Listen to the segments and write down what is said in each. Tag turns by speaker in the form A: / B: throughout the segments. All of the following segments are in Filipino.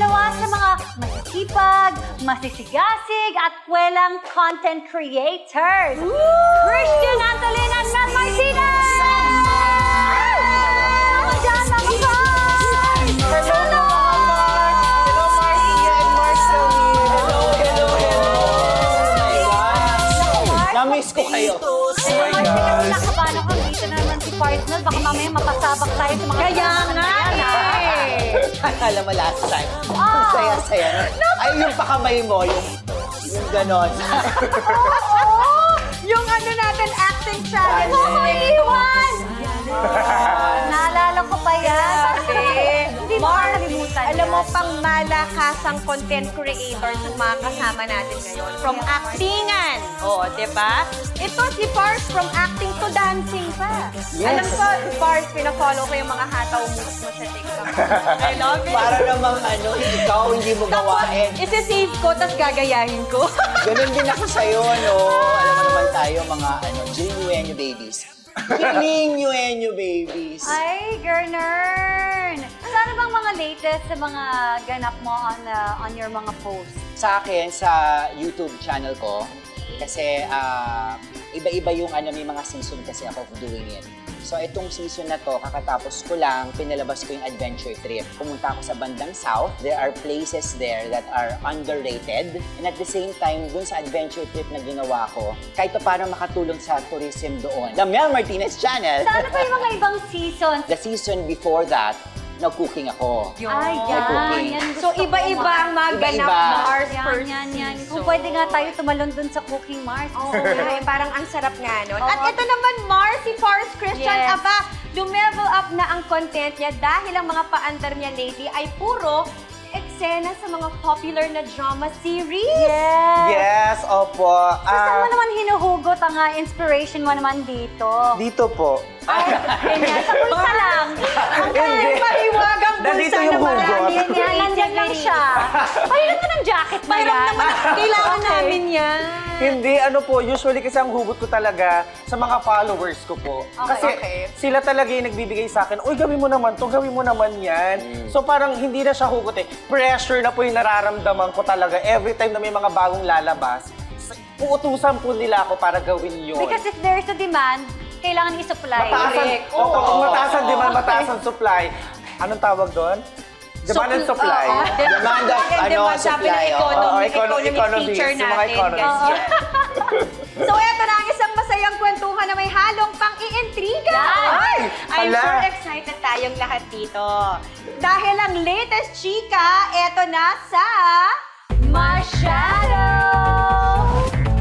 A: dalawa sa mga masisipag, masisigasig at kwelang content creators. Christian Antolin at Matt Martinez! Diyan, mga guys!
B: Hello, Marcia and Marcel. Hello. Na-miss ko kayo.
A: Nakabano ka dito naman si Partner. Baka mamaya mapasabak tayo sa mga...
C: Kaya nga
B: Alam mo last time, ang saya-saya. Ay, yung pakamay mo, yung ganon.
C: Yung ano natin, acting challenge.
A: Iwan! Naalala ko pa yan. Hindi mo makakalimutan
C: Alam mo,
A: yan.
C: pang malakasang content creators ang mga kasama natin ngayon. From actingan. O, di ba? Ito si Pars from acting to dancing pa.
B: Yes.
C: Alam ko, Pars, pinafollow ko yung mga hataw moves mo sa TikTok. I love it.
B: Para namang ikaw hindi mo gawain.
C: Isi-save ko, tas gagayahin ko.
B: Ganun din ako sa'yo, no? Alam mo naman tayo, mga genuine babies. Genuine babies.
A: Ay, Gernern! Ano bang mga latest sa mga ganap mo on your mga posts?
B: Sa akin, sa YouTube channel ko, kasi iba-iba yung may mga season kasi ako of doing it. So itong season na to, kakatapos ko lang, pinalabas ko yung adventure trip. Pumunta ako sa bandang South. There are places there that are underrated. And at the same time, dun sa adventure trip na ginawa ko, kahit pa paano makatulong sa tourism doon. The Mel Martinez Channel.
A: Ano pa yung mga ibang seasons?
B: The season before that, nag-cooking ako.
A: Ay,
B: Nag-cooking.
A: yan.
C: So, iba-iba ang mga ganap
B: Iba-iba.
C: Mars
A: Yan,
C: per
A: yan. Kung
C: season.
A: pwede nga tayo tumalon dun sa Cooking Mars.
C: Oo, parang ang sarap nga nun.
A: Oo.
C: At ito naman, Mars, si Forrest Christian,
A: Yes.
C: aba, lumevel up na ang content niya dahil ang mga paandar niya lately ay puro eksena sa mga popular na drama series.
A: Yes!
D: Yes, opo.
A: Saan mo naman hinuhugot ang inspiration mo naman dito?
D: Dito po.
A: Ay, ganyan. Sa bulsa lang.
D: Hindi.
C: Paliwagang
D: Nandito
C: bulsa
D: yung
C: na marami.
D: hugot.
A: Ganyan, nandyan lang siya. Pahiram mo ng jacket ba
C: Mayroon
A: yan?
C: naman, kailangan namin yan.
D: Hindi, usually kasi ang hugot ko talaga sa mga followers ko po. Kasi sila talaga yung nagbibigay sa akin, uy, gawin mo naman to, gawin mo naman yan. So parang hindi na siya hugot eh. Pressure na po yung nararamdaman ko talaga every time na may mga bagong lalabas. Uutusan po nila ako para gawin yun.
A: Because if there's a demand, kailangan i-supply.
D: Mataas ang demand, mataas ang supply. Anong tawag doon? Demand and supply.
B: Demand of,
C: Sabi
B: supply.
C: ng economic
D: economics,
C: feature
D: yung mga
C: natin.
D: economics.
C: guys. So, eto na ang isang masayang kwentuhan na may halong pang-iintriga.
A: Yan!
C: I'm
D: Hala.
C: sure excited tayong lahat dito. Dahil ang latest chika, eto na sa...
A: Masyado!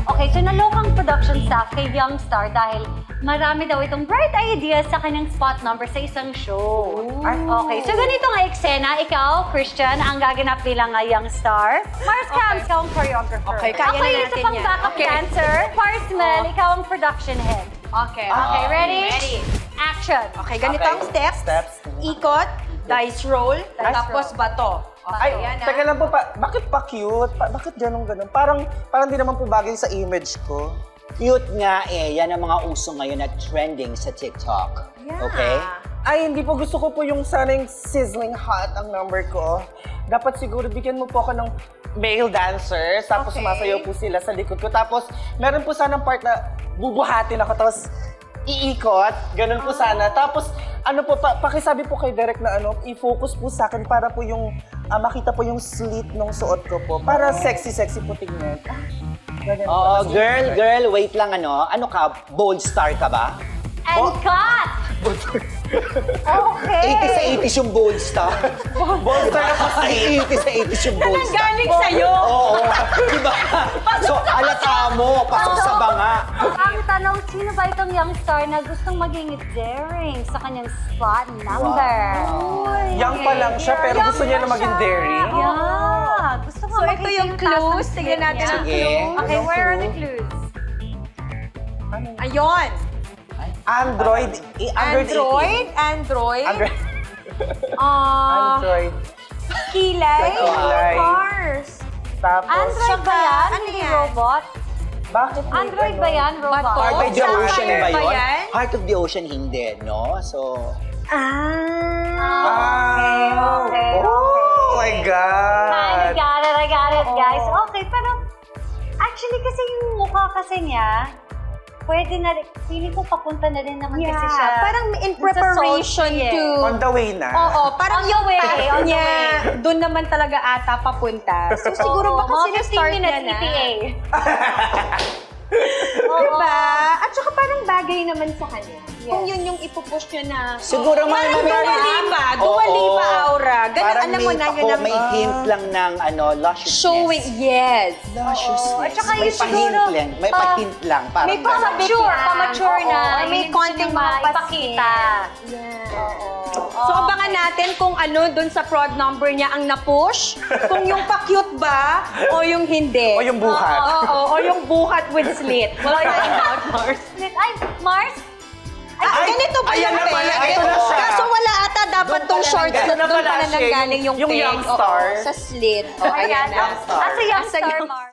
A: Okay, so nalokang production staff kay Youngstar dahil marami daw itong bright ideas sa kanyang spot number sa isang show. Okay, so ganito nga eksena, ikaw, Christian, ang gaganap bilang Youngstar. Mars Camps, ikaw ang choreographer.
C: Okay, kaya na
A: Ako
C: natin
A: isa pang
C: yan.
A: backup
C: Okay.
A: dancer. Parsmel, ikaw ang production head.
C: Okay,
A: Okay, ready?
C: Ready.
A: Action!
C: Okay, ganito
D: Okay.
C: ang steps.
D: Steps.
C: Ikot, dice roll, tapos
A: roll.
C: bato.
D: Ay,
C: Okay, yan
D: teka lang po, bakit pa cute? Bakit ganun? Parang di naman po bagay sa image ko.
B: Cute nga yan ang mga uso ngayon na trending sa TikTok. Okay?
D: Ay, hindi po. Gusto ko po yung sana yung sizzling hot ang number ko. Dapat siguro bigyan mo po ako ng male dancers, tapos
C: Okay.
D: sumasayaw po sila sa likod ko. Tapos, meron po sanang part na bubuhatin ako, tapos iikot. Ganun po sana. Tapos, pakisabi po kay Derek na i-focus po sa akin para po yung, makita po yung slit ng suot ko po. Para sexy po tingnan. Ganyan po.
B: Oo, girl, wait lang Ano ka? Bold star ka ba?
A: And cut! Okay!
B: 80 sa 80s yung bold star.
D: Bold star na po.
B: 80 sa 80s yung bold star.
C: Galing sa'yo.
B: Oo, diba? So, alata mo, pasok sa banga.
A: Ang tanong, sino ba itong young star na gustong maging daring sa kanyang spot number?
D: Young pa lang siya, pero gusto niya na maging daring.
A: Yeah! Gusto ko
C: So, ito yung clues. Tingnan natin ang
B: Sige.
C: clues.
A: Okay, where are the clues?
C: Ayun.
D: Android.
C: Android.
D: Android.
C: Android. Kilay.
D: Kilay.
C: Cars.
D: Tapos,
A: Android ba yan?
C: Ano
A: Hindi
C: yan?
A: robot?
D: bakit may
A: Android ba
D: ganon?
A: yan? Robot?
C: Bato?
B: Heart of the
C: Sapphire
B: Ocean ba
C: ba
B: yun?
C: yan?
B: Heart of the Ocean hindi, no? So,
A: Okay.
D: Oh. Oh my God!
A: I got it, guys. Okay, pero actually kasi yung mukha kasi niya, pwede na rin, feeling ko papunta na rin naman kasi siya.
C: Parang in
A: dun sa
C: preparation
A: salty,
C: to...
D: On the way na.
C: Oo, parang
A: On the
C: yung
A: way,
C: path
A: on the
C: niya,
A: way.
C: doon naman talaga ata papunta. So siguro baka
A: mga
C: sinastart
A: 15
C: niya
A: minutes
C: na.
A: ETA.
C: Diba? At saka parang bagay naman sa kanya. Kung yun yung ipupush niya na...
B: Siguro
C: Parang
B: may-
C: Dua Lipa
B: Oo.
C: aura. Ganun,
B: Parang
C: alam mo na yun ang...
B: may hint lang ng lusciousness.
C: Showing, yes.
B: Lusciousness.
A: At saka
B: may
A: yung siguro,
B: pa-hint lang. May pa-hint lang. Parang
C: may
B: ganun.
A: Pamature na.
C: Oo, may
A: Yun
C: konting
A: yung maipakita.
C: So, abangan natin kung ano dun sa prod number niya ang na-push. Kung yung pa-cute ba o yung hindi.
D: O yung buhat.
C: Oo, o yung buhat with slit. We'll find out, Mars.
A: Ay, Mars?
C: Ay, ganito ba
D: ayan
C: yung
D: na pala,
C: peg?
D: ito na siya.
C: Kaso wala ata dapat
B: Doon
C: tong
B: pala
C: shorts.
B: nanggaling.
C: Doon pala
D: Doon pala siya,
C: nanggaling yung
D: yung
C: peg.
D: young star.
C: Oo, sa slit. O, ayan na.
A: As a young
C: As a
A: star,
C: young-
A: Mars.